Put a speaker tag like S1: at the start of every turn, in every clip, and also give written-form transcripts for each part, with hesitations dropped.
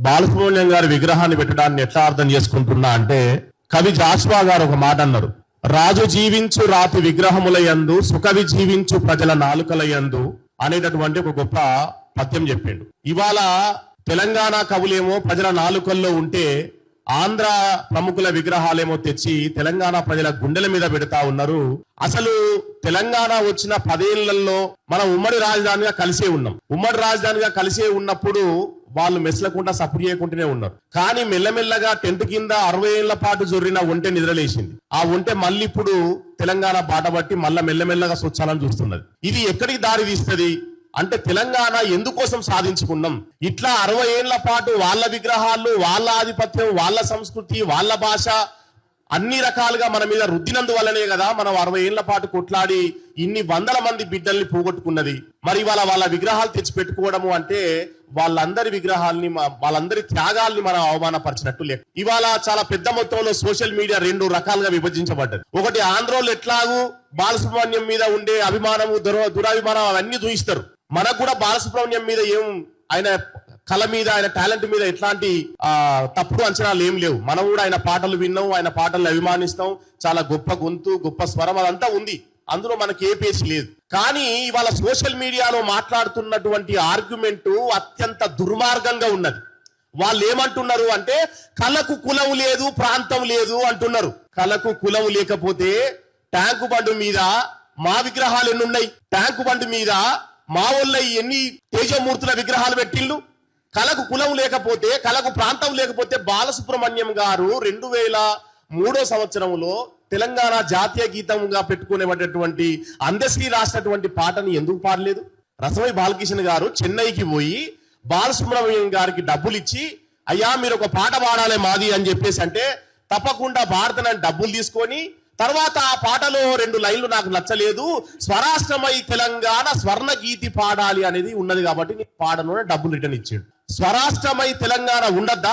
S1: బాలసుబ్రహ్మణ్యం గారి విగ్రహాన్ని పెట్టడాన్ని ఎట్లా అర్థం చేసుకుంటున్నా అంటే, కవి జాషువా గారు ఒక మాట అన్నారు. రాజు జీవించు రాతి విగ్రహముల యందు సుకవి జీవించు ప్రజల నాలుకల యందు అనేటటువంటి ఒక గొప్ప పద్యం చెప్పిండు. ఇవాళ తెలంగాణ కవులేమో ప్రజల నాలుకల్లో ఉంటే, ఆంధ్ర ప్రముఖుల విగ్రహాలేమో తెచ్చి తెలంగాణ ప్రజల గుండెల మీద పెడతా ఉన్నారు. అసలు తెలంగాణ వచ్చిన 10 ఏళ్లలో మనం ఉమ్మడి రాజధానిగా కలిసే ఉన్నాం. ఉమ్మడి రాజధానిగా కలిసే ఉన్నప్పుడు వాళ్ళు మెసలకుండా సపోర్ట్ చేయకుంటూనే ఉన్నారు. కానీ మెల్లమెల్లగా టెంట్ కింద 60 ఏళ్ల పాటు జొర్రిన ఒంటె నిద్రలేసింది. ఆ ఒంటె మళ్ళీ ఇప్పుడు తెలంగాణ బాట బట్టి మళ్ళా మెల్లమెల్లగా స్వచ్ఛాలను చూస్తున్నది. ఇది ఎక్కడికి దారి తీస్తుంది అంటే, తెలంగాణ ఎందుకోసం సాధించుకున్నాం? ఇట్లా 60 ఏళ్ల పాటు వాళ్ళ విగ్రహాలు, వాళ్ళ ఆధిపత్యం, వాళ్ళ సంస్కృతి, వాళ్ళ భాష అన్ని రకాలుగా మన మీద రుద్దినందు వల్లనే కదా మనం 60 ఏళ్ల పాటు కొట్లాడి ఇన్ని వందల మంది బిడ్డల్ని పోగొట్టుకున్నది. మరి వాళ్ళ విగ్రహాలు తెచ్చి పెట్టుకోవడము అంటే, వాళ్ళందరి విగ్రహాల్ని, వాళ్ళందరి త్యాగాల్ని మనం అవమానపరిచినట్టు లెక్క. ఇవాళ చాలా పెద్ద మొత్తంలో సోషల్ మీడియా 2 రకాలుగా విభజించబడ్డది. ఒకటి, ఆంధ్రోళ్ళు ఎట్లాగూ బాలసుబ్రహ్మణ్యం మీద ఉండే అభిమానము, దురాభిమానం అవన్నీ చూయిస్తారు. మనకు కూడా బాలసుబ్రహ్మణ్యం మీద ఆయన కళ మీద, ఆయన టాలెంట్ మీద ఎట్లాంటి తప్పుడు అంచనాలు ఏం లేవు. మనం కూడా ఆయన పాటలు విన్నాం, ఆయన పాటలను అభిమానిస్తాం. చాలా గొప్ప గొంతు, గొప్ప స్వరం అదంతా ఉంది. అందులో మనకి ఏ పేసి లేదు. కానీ ఇవాళ సోషల్ మీడియాలో మాట్లాడుతున్నటువంటి ఆర్గ్యుమెంట్ అత్యంత దుర్మార్గంగా ఉన్నది. వాళ్ళు ఏమంటున్నారు అంటే, కళకు కులం లేదు, ప్రాంతం లేదు అంటున్నారు. కళకు కులం లేకపోతే ట్యాంకు బండు మీద మా విగ్రహాలు ఎన్ని ఉన్నాయి? ట్యాంకు బండు మీద మా వాళ్ళ ఎన్ని తేజమూర్తుల విగ్రహాలు పెట్టిళ్ళు? కళకు కులం లేకపోతే, కళకు ప్రాంతం లేకపోతే బాలసుబ్రహ్మణ్యం గారు 2003 సంవత్సరంలో తెలంగాణ జాతీయ గీతంగా పెట్టుకునేటటువంటి అందశ్రీ రాసినటువంటి పాటని ఎందుకు పాడలేదు? రసమై బాలకిషన్ గారు చెన్నైకి పోయి బాలసుబ్రహ్మణ్యం గారికి డబ్బులు ఇచ్చి, అయ్యా మీరు ఒక పాట పాడాలి మాది అని చెప్పేసి అంటే, తప్పకుండా పాడతానని డబ్బులు తీసుకొని, తర్వాత ఆ పాటలో 2 లైన్లు నాకు నచ్చలేదు, స్వరాష్ట్రమై తెలంగాణ స్వర్ణ గీతి పాడాలి అనేది ఉన్నది కాబట్టి నేను పాడను అని డబ్బులు రిటర్న్ ఇచ్చాడు. స్వరాష్ట్రమై తెలంగాణ ఉండద్దా?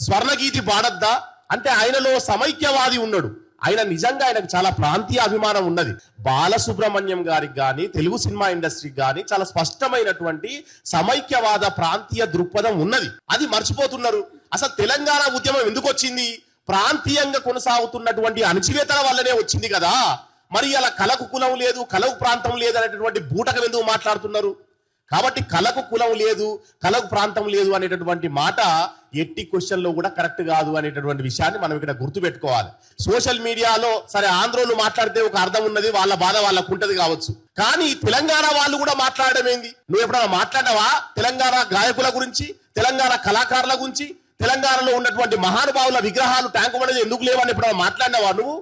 S1: స్వర్ణగీతి పాడద్దా? అంటే ఆయనలో సమైక్యవాది ఉన్నాడు. ఆయన నిజంగా ఆయనకు చాలా ప్రాంతీయ అభిమానం ఉన్నది. బాలసుబ్రహ్మణ్యం గారికి కానీ, తెలుగు సినిమా ఇండస్ట్రీకి కానీ చాలా స్పష్టమైనటువంటి సమైక్యవాద ప్రాంతీయ దృక్పథం ఉన్నది. అది మర్చిపోతున్నారు. అసలు తెలంగాణ ఉద్యమం ఎందుకు వచ్చింది? ప్రాంతీయంగా కొనసాగుతున్నటువంటి అణచివేతల వల్లనే వచ్చింది కదా. మరి అలా కళకు కులం లేదు, కళకు ప్రాంతం లేదు అనేటటువంటి బూటకం ఎందుకు మాట్లాడుతున్నారు? కాబట్టి కళకు కులం లేదు, కళకు ప్రాంతం లేదు అనేటటువంటి మాట ఎట్టి క్వశ్చన్లో కూడా కరెక్ట్ కాదు అనేటటువంటి విషయాన్ని మనం ఇక్కడ గుర్తుపెట్టుకోవాలి. సోషల్ మీడియాలో సరే ఆంధ్రోలు మాట్లాడితే ఒక అర్థం ఉన్నది, వాళ్ళ బాధ వాళ్ళకు ఉంటది కావచ్చు. కానీ తెలంగాణ వాళ్ళు కూడా మాట్లాడడం ఏంది? నువ్వు ఎప్పుడైనా మాట్లాడావా తెలంగాణ గాయకుల గురించి, తెలంగాణ కళాకారుల గురించి, తెలంగాణలో ఉన్నటువంటి మహానుభావుల విగ్రహాలు ట్యాంకు బండి ఎందుకు లేవని ఎప్పుడైనా మాట్లాడినావా నువ్వు?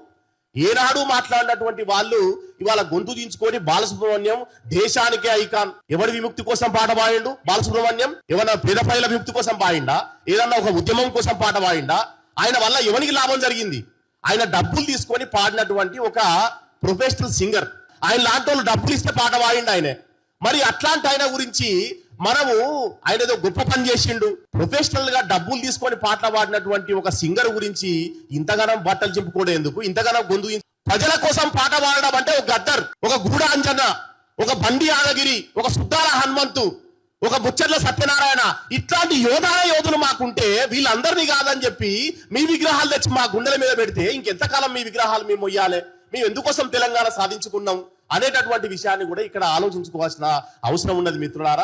S1: ఏనాడు మాట్లాడినటువంటి వాళ్ళు ఇవాళ గొంతు దించుకొని బాలసుబ్రహ్మణ్యం దేశానికే ఐకాన్. ఎవరి విముక్తి కోసం పాట పాడిండు బాలసుబ్రహ్మణ్యం? ఏమన్నా పేద ప్రజల విముక్తి కోసం పాడిండా? ఏదన్నా ఒక ఉద్యమం కోసం పాట పాడిండా? ఆయన వల్ల ఎవరికి లాభం జరిగింది? ఆయన డబ్బులు తీసుకొని పాడినటువంటి ఒక ప్రొఫెషనల్ సింగర్. ఆయన లాంటి వాళ్ళు డబ్బులు ఇస్తే పాట పాడిండు ఆయనే. మరి అట్లాంటి ఆయన గురించి మనము ఆయన ఏదో గొప్ప పని చేసిండు, ప్రొఫెషనల్ గా డబ్బులు తీసుకొని పాటలు పాడినటువంటి ఒక సింగర్ గురించి ఇంతగానం బట్టలు చింపుకోవడం ఎందుకు? ఇంతగానం గొంతు ప్రజల కోసం పాట పాడడం అంటే ఒక గద్దర్, ఒక గూడ అంజన, ఒక బండి యాదగిరి, ఒక సుద్దాల హనుమంతు, ఒక బుచ్చర్ల సత్యనారాయణ, ఇట్లాంటి యోధులు మాకుంటే వీళ్ళందరినీ కాదని చెప్పి మీ విగ్రహాలు తెచ్చి మా గుండెల మీద పెడితే ఇంకెంతకాలం మీ విగ్రహాలు మేము మొయ్యాలి? మేము ఎందుకోసం తెలంగాణ సాధించుకున్నాం అనేటటువంటి విషయాన్ని కూడా ఇక్కడ ఆలోచించుకోవాల్సిన అవసరం ఉన్నది మిత్రులారా.